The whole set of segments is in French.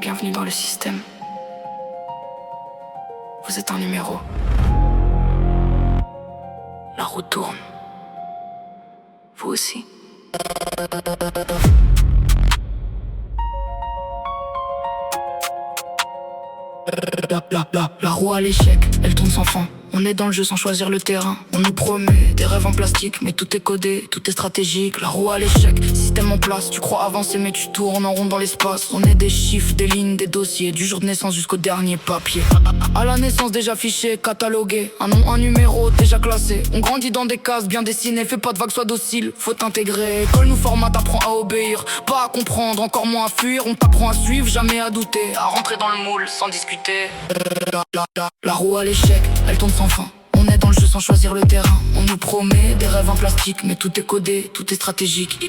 Bienvenue dans le système. Vous êtes un numéro. La roue tourne. Vous aussi. La roue à l'échec, elle tourne sans fin. On est dans le jeu sans choisir le terrain. On nous promet des rêves en plastique, mais tout est codé, tout est stratégique. La roue à l'échec, système en place. Tu crois avancer mais tu tournes en rond dans l'espace. On est des chiffres, des lignes, des dossiers, du jour de naissance jusqu'au dernier papier. À la naissance déjà fiché, catalogué, un nom, un numéro déjà classé. On grandit dans des cases bien dessinées, fais pas de vagues, sois docile, faut t'intégrer. École nous formate, apprend à obéir, pas à comprendre, encore moins à fuir. On t'apprend à suivre, jamais à douter, à rentrer dans le moule sans discuter. La roue à l'échec, elle tourne sans fin. On est dans le jeu sans choisir le terrain. On nous promet des rêves en plastique, mais tout est codé, tout est stratégique.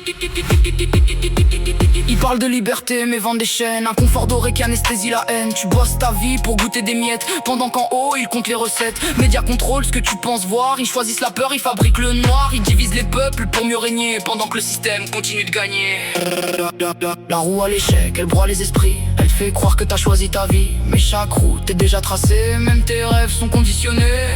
Ils parlent de liberté mais vendent des chaînes. Un confort doré qui anesthésie la haine. Tu bosses ta vie pour goûter des miettes, pendant qu'en haut ils comptent les recettes. Médias contrôlent ce que tu penses voir. Ils choisissent la peur, ils fabriquent le noir. Ils divisent les peuples pour mieux régner, pendant que le système continue de gagner. La roue à l'échec, elle broie les esprits. Elle fait croire que t'as choisi ta vie, mais chaque route est déjà tracée. Même tes rêves sont conditionnés.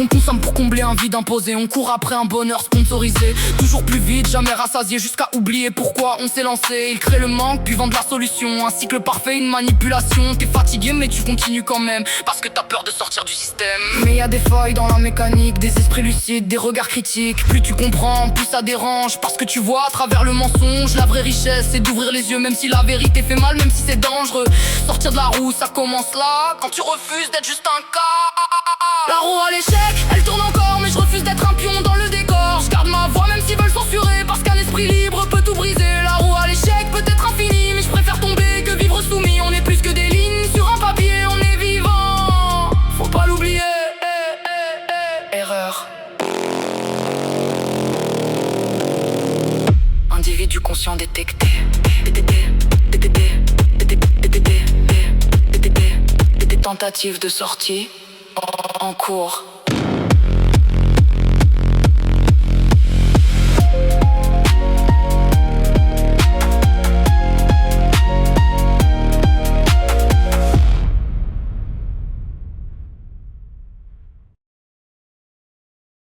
On consomme pour combler un vide imposé. On court après un bonheur sponsorisé. Toujours plus vite, jamais rassasié, jusqu'à oublier pourquoi on s'est lancé. Ils créent le manque, puis vendent la solution. Un cycle parfait, une manipulation. T'es fatigué mais tu continues quand même, parce que t'as peur de sortir du système. Mais y a des failles dans la mécanique, des esprits lucides, des regards critiques. Plus tu comprends, plus ça dérange, parce que tu vois à travers le mensonge. La vraie richesse, c'est d'ouvrir les yeux, même si la vérité fait mal, même si c'est dangereux. Sortir de la roue, ça commence là, quand tu refuses d'être juste un cas. La roue à l'échec, elle tourne encore, mais je refuse d'être un pion dans le décor. Je garde ma voix même s'ils veulent censurer, parce qu'un esprit libre peut tout briser. La roue à l'échec peut être infinie, mais je préfère tomber que vivre soumis. On est plus que des lignes sur un papier, on est vivant. Faut pas l'oublier, erreur. Individu conscient détecté. Des tentatives de sortie en cours.